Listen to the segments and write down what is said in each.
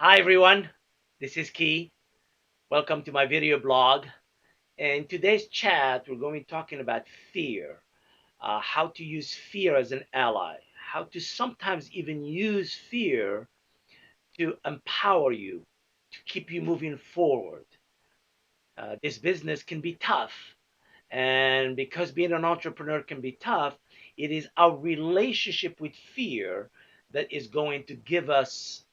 Hi everyone, this is Key. Welcome to my video blog. In today's chat, we're going to be talking about fear, how to use fear as an ally, how to sometimes even use fear to empower you, to keep you moving forward. This business can be tough, and because being an entrepreneur can be tough, it is our relationship with fear that is going to give us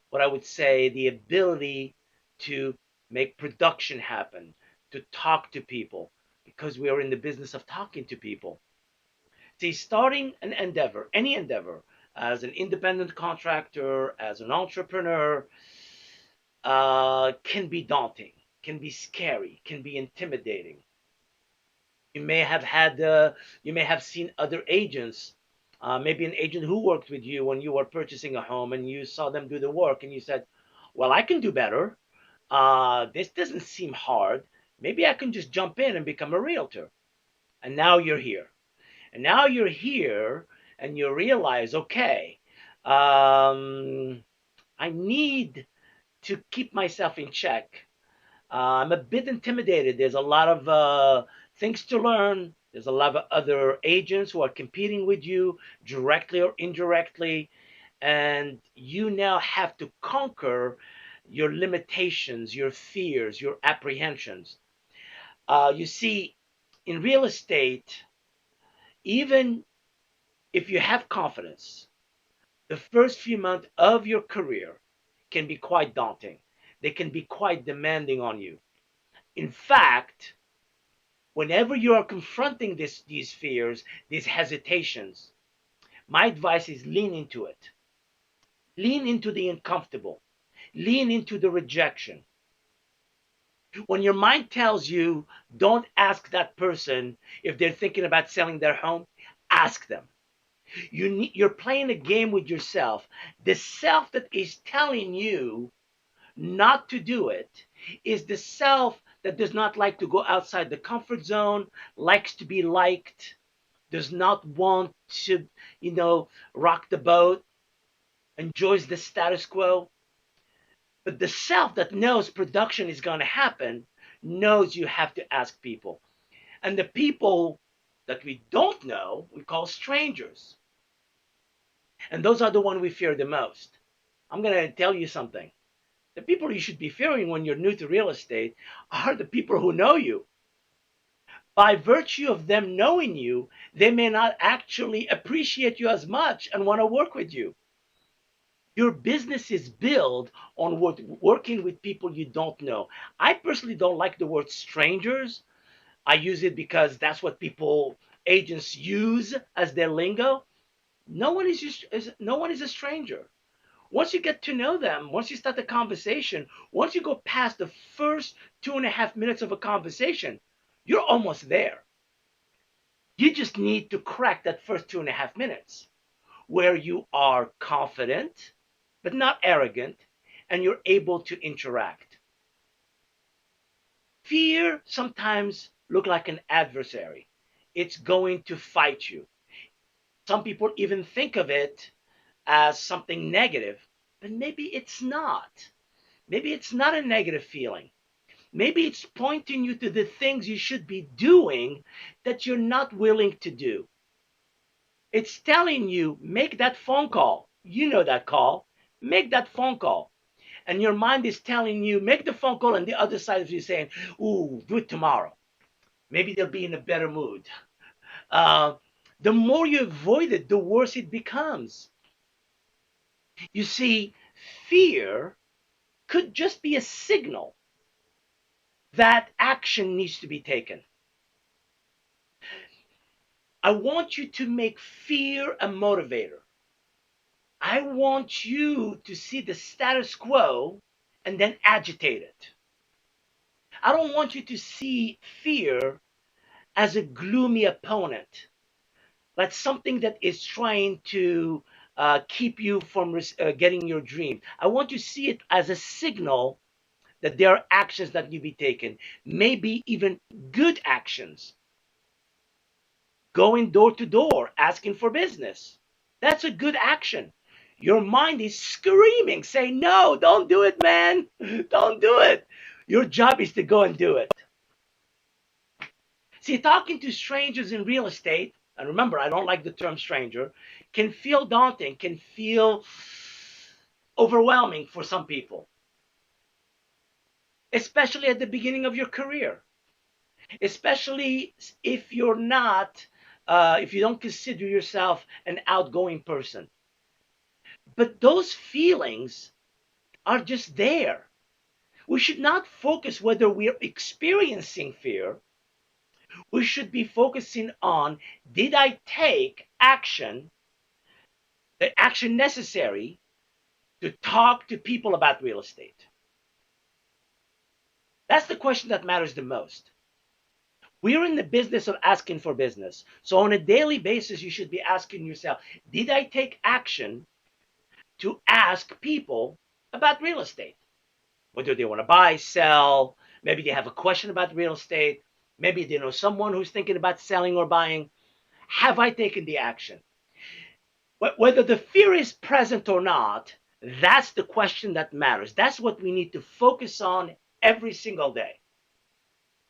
what I would say the ability to make production happen, to talk to people, because we are in the business of talking to people. See, starting an endeavor, any endeavor, as an independent contractor, as an entrepreneur, can be daunting, can be scary, can be intimidating. You may have seen other agents, maybe an agent who worked with you when you were purchasing a home, and you saw them do the work, and you said, "Well, I can do better. This doesn't seem hard. Maybe I can just jump in and become a realtor." And now you're here. And now you're here, and you realize, okay, I need to keep myself in check. I'm a bit intimidated. There's a lot of things to learn. There's a lot of other agents who are competing with you directly or indirectly. And you now have to conquer your limitations, your fears, your apprehensions. You see, in real estate, even if you have confidence, the first few months of your career can be quite daunting. They can be quite demanding on you. In fact, whenever you are confronting these fears, these hesitations, my advice is lean into it. Lean into the uncomfortable. Lean into the rejection. When your mind tells you, don't ask that person if they're thinking about selling their home, ask them. You're playing a game with yourself. The self that is telling you not to do it is the self that does not like to go outside the comfort zone, likes to be liked, does not want to, rock the boat, enjoys the status quo. But the self that knows production is going to happen knows you have to ask people. And the people that we don't know, we call strangers. And those are the ones we fear the most. I'm going to tell you something. The people you should be fearing when you're new to real estate are the people who know you. By virtue of them knowing you, they may not actually appreciate you as much and want to work with you. Your business is built on working with people you don't know. I personally don't like the word strangers. I use it because that's what agents use as their lingo. No one is a stranger. Once you get to know them, once you start the conversation, once you go past the first 2.5 minutes of a conversation, you're almost there. You just need to crack that first 2.5 minutes where you are confident, but not arrogant, and you're able to interact. Fear sometimes look like an adversary. It's going to fight you. Some people even think of it as something negative, but maybe it's not. Maybe it's not a negative feeling. Maybe it's pointing you to the things you should be doing that you're not willing to do. It's telling you, make that phone call. You know that call. Make that phone call. And your mind is telling you, make the phone call, and the other side of you saying, ooh, do it tomorrow. Maybe they'll be in a better mood. Uh, the more you avoid it, the worse it becomes. You see, fear could just be a signal that action needs to be taken. I want you to make fear a motivator. I want you to see the status quo and then agitate it. I don't want you to see fear as a gloomy opponent, like something that is trying to keep you from getting your dream. I want you to see it as a signal that there are actions that need to be taken, maybe even good actions. Going door to door, asking for business. That's a good action. Your mind is screaming, saying, no, don't do it, man. Don't do it. Your job is to go and do it. See, talking to strangers in real estate, and remember, I don't like the term stranger, can feel daunting, can feel overwhelming for some people, especially at the beginning of your career, especially if you're not, if you don't consider yourself an outgoing person. But those feelings are just there. We should not focus whether we're experiencing fear. We should be focusing on, did I take action, the action necessary to talk to people about real estate? That's the question that matters the most. We're in the business of asking for business. So on a daily basis, you should be asking yourself, did I take action to ask people about real estate? Whether they want to buy, sell, maybe they have a question about real estate, maybe they know someone who's thinking about selling or buying. Have I taken the action? Whether the fear is present or not, that's the question that matters. That's what we need to focus on every single day.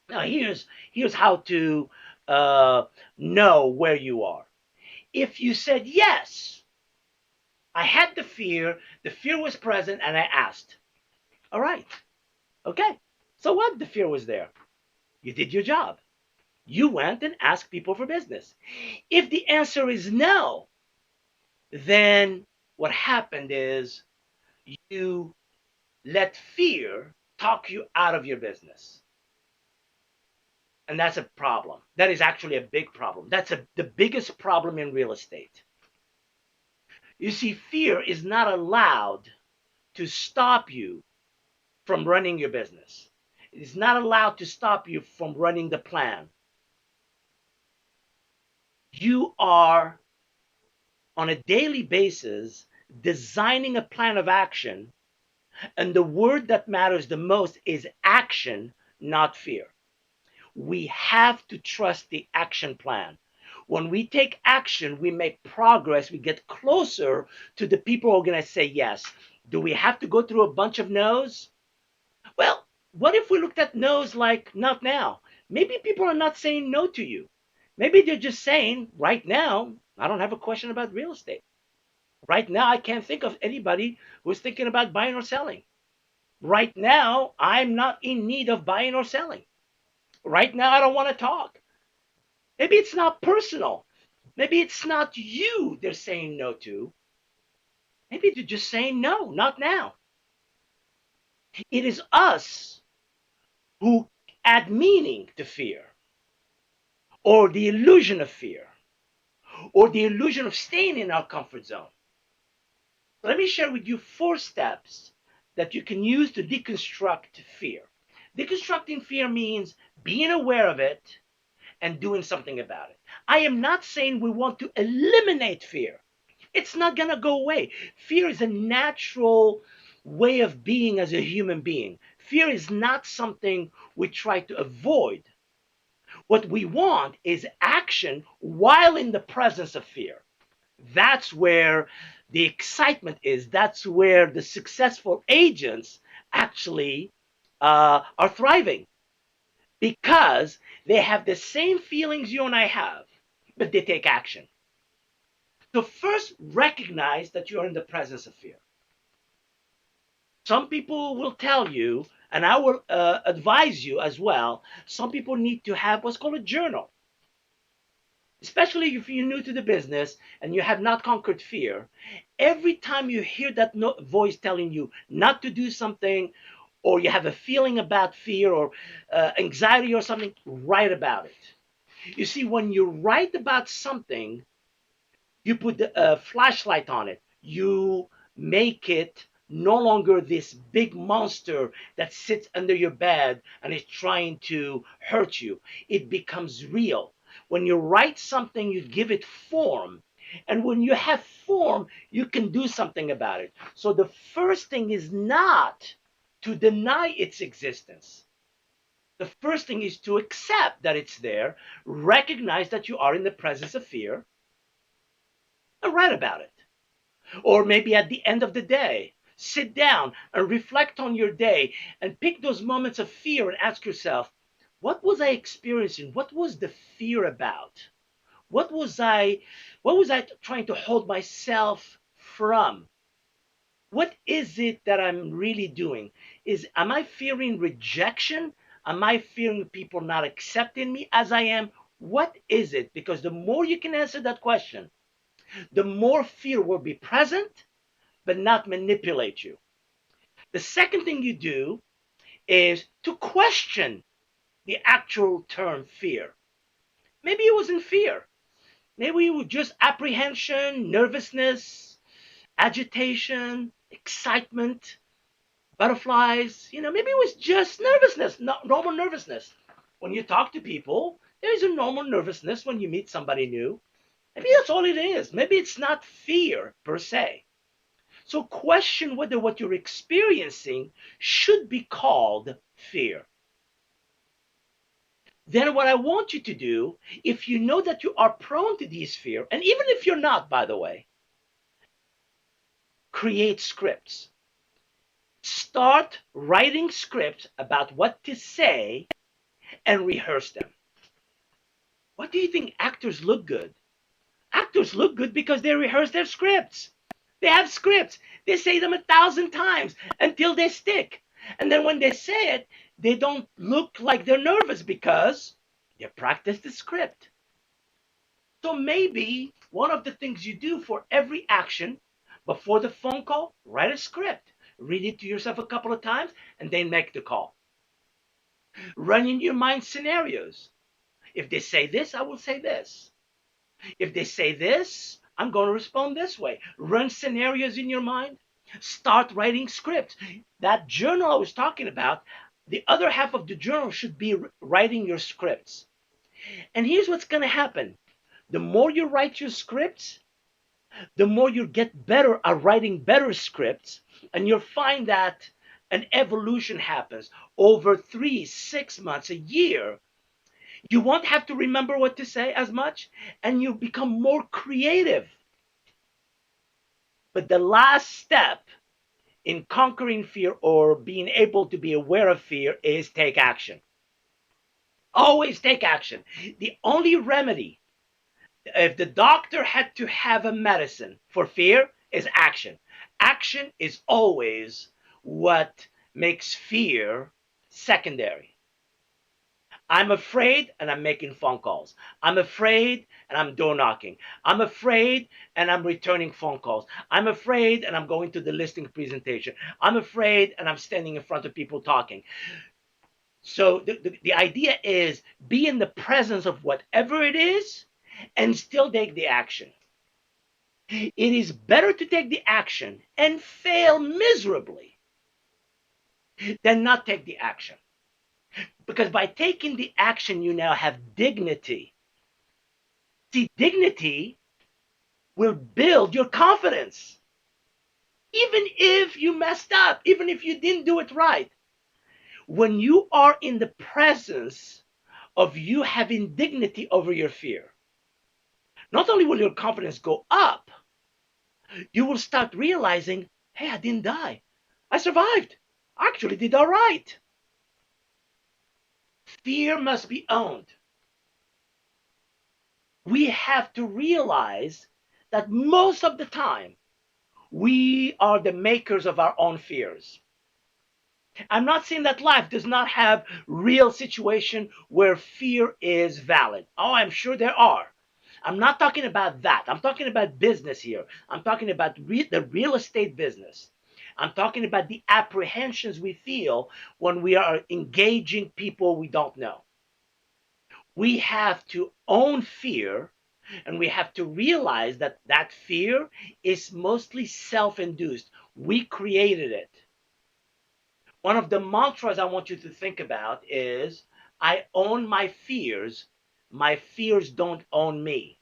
Now, here's how to know where you are. If you said yes, I had the fear was present, and I asked. All right, okay. So what? The fear was there. You did your job. You went and asked people for business. If the answer is no, then what happened is you let fear talk you out of your business. And that's a problem. That is actually a big problem. That's the biggest problem in real estate. You see, fear is not allowed to stop you from running your business. It is not allowed to stop you from running the plan. You are, on a daily basis, designing a plan of action, and the word that matters the most is action, not fear. We have to trust the action plan. When we take action, we make progress, we get closer to the people who are going to say yes. Do we have to go through a bunch of no's? Well, what if we looked at no's like, not now? Maybe people are not saying no to you. Maybe they're just saying, right now, I don't have a question about real estate. Right now, I can't think of anybody who's thinking about buying or selling. Right now, I'm not in need of buying or selling. Right now, I don't want to talk. Maybe it's not personal. Maybe it's not you they're saying no to. Maybe they're just saying no, not now. It is us who add meaning to fear, or the illusion of fear, or the illusion of staying in our comfort zone. Let me share with you 4 steps that you can use to deconstruct fear. Deconstructing fear means being aware of it and doing something about it. I am not saying we want to eliminate fear. It's not going to go away. Fear is a natural way of being as a human being. Fear is not something we try to avoid. What we want is action while in the presence of fear. That's where the excitement is. That's where the successful agents actually are thriving, because they have the same feelings you and I have, but they take action. So first, recognize that you're in the presence of fear. Some people will tell you, and I will advise you as well, some people need to have what's called a journal. Especially if you're new to the business and you have not conquered fear, every time you hear that voice telling you not to do something, or you have a feeling about fear or anxiety or something, write about it. You see, when you write about something, you put a flashlight on it. You make it no longer this big monster that sits under your bed and is trying to hurt you. It becomes real. When you write something, you give it form. And when you have form, you can do something about it. So the first thing is not to deny its existence. The first thing is to accept that it's there, recognize that you are in the presence of fear, and write about it. Or maybe at the end of the day, sit down and reflect on your day and pick those moments of fear and ask yourself, what was I experiencing? What was the fear about? What was I trying to hold myself from? What is it that I'm really doing? Am I fearing rejection? Am I fearing people not accepting me as I am? What is it? Because the more you can answer that question, the more fear will be present, but not manipulate you. The second thing you do is to question the actual term fear. Maybe it wasn't fear. Maybe it was just apprehension, nervousness, agitation, excitement, butterflies. Maybe it was just nervousness, not normal nervousness. When you talk to people, there's a normal nervousness when you meet somebody new. Maybe that's all it is. Maybe it's not fear per se. So question whether what you're experiencing should be called fear. Then what I want you to do, if you know that you are prone to these fear, and even if you're not, by the way, create scripts. Start writing scripts about what to say and rehearse them. What do you think actors look good? Actors look good because they rehearse their scripts. They have scripts. They say them 1,000 times until they stick. And then when they say it, they don't look like they're nervous because they practice the script. So maybe one of the things you do for every action before the phone call, write a script. Read it to yourself a couple of times and then make the call. Run in your mind scenarios. If they say this, I will say this. If they say this, I'm going to respond this way. Run scenarios in your mind. Start writing scripts. That journal I was talking about, the other half of the journal should be writing your scripts. And here's what's going to happen. The more you write your scripts, the more you get better at writing better scripts, and you'll find that an evolution happens over 3, 6 months, a year. You won't have to remember what to say as much, and you become more creative. But the last step in conquering fear or being able to be aware of fear is take action. Always take action. The only remedy, if the doctor had to have a medicine for fear, is action. Action is always what makes fear secondary. I'm afraid and I'm making phone calls. I'm afraid and I'm door knocking. I'm afraid and I'm returning phone calls. I'm afraid and I'm going to the listing presentation. I'm afraid and I'm standing in front of people talking. So the idea is be in the presence of whatever it is and still take the action. It is better to take the action and fail miserably than not take the action. Because by taking the action, you now have dignity. See, dignity will build your confidence. Even if you messed up, even if you didn't do it right. When you are in the presence of you having dignity over your fear, not only will your confidence go up, you will start realizing, hey, I didn't die. I survived. I actually did all right. Fear must be owned. We have to realize that most of the time, we are the makers of our own fears. I'm not saying that life does not have real situation where fear is valid. Oh, I'm sure there are. I'm not talking about that. I'm talking about business here. I'm talking about the real estate business. I'm talking about the apprehensions we feel when we are engaging people we don't know. We have to own fear, and we have to realize that that fear is mostly self-induced. We created it. One of the mantras I want you to think about is, I own my fears don't own me.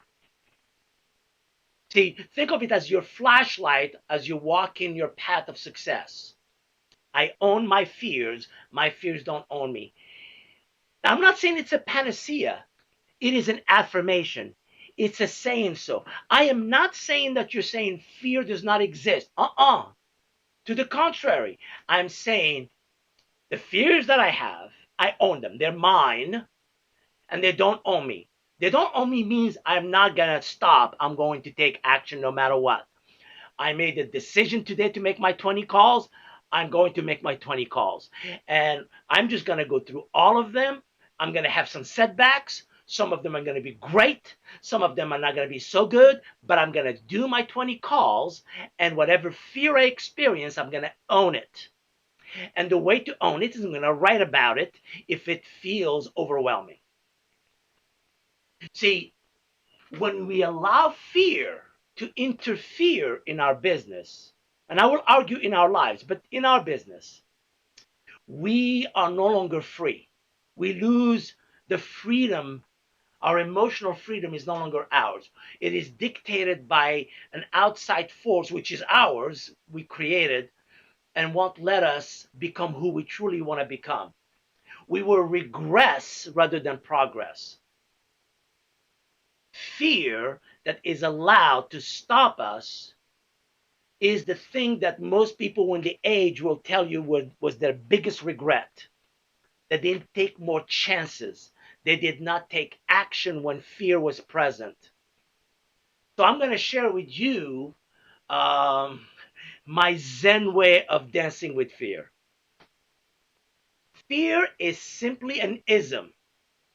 See, think of it as your flashlight as you walk in your path of success. I own my fears don't own me. Now, I'm not saying it's a panacea. It is an affirmation. It's a saying so. I am not saying that you're saying fear does not exist. To the contrary, I'm saying the fears that I have, I own them. They're mine and they don't own me. They don't own me means I'm not going to stop. I'm going to take action no matter what. I made a decision today to make my 20 calls. I'm going to make my 20 calls. And I'm just going to go through all of them. I'm going to have some setbacks. Some of them are going to be great. Some of them are not going to be so good, but I'm going to do my 20 calls. And whatever fear I experience, I'm going to own it. And the way to own it is I'm going to write about it if it feels overwhelming. See, when we allow fear to interfere in our business, and I will argue in our lives, but in our business, we are no longer free. We lose the freedom. Our emotional freedom is no longer ours. It is dictated by an outside force, which is ours, we created, and won't let us become who we truly want to become. We will regress rather than progress. Fear that is allowed to stop us is the thing that most people when they age will tell you was their biggest regret. They didn't take more chances. They did not take action when fear was present. So I'm going to share with you my Zen way of dancing with fear. Fear is simply an ism,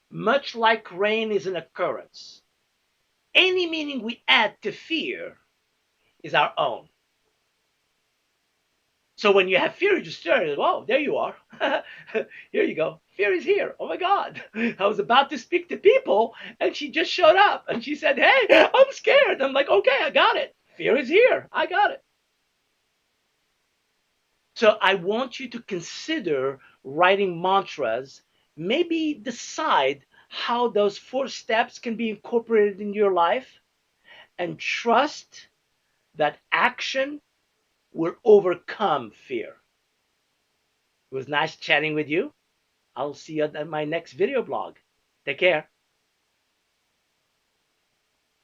much like rain is an occurrence. Any meaning we add to fear is our own. So when you have fear, you just stare. Whoa, there you are. Here you go. Fear is here. Oh my God. I was about to speak to people and she just showed up and she said, hey, I'm scared. I'm like, okay, I got it. Fear is here. I got it. So I want you to consider writing mantras, maybe decide how those 4 steps can be incorporated in your life and trust that action will overcome fear. It was nice chatting with you. I'll see you at my next video blog. Take care.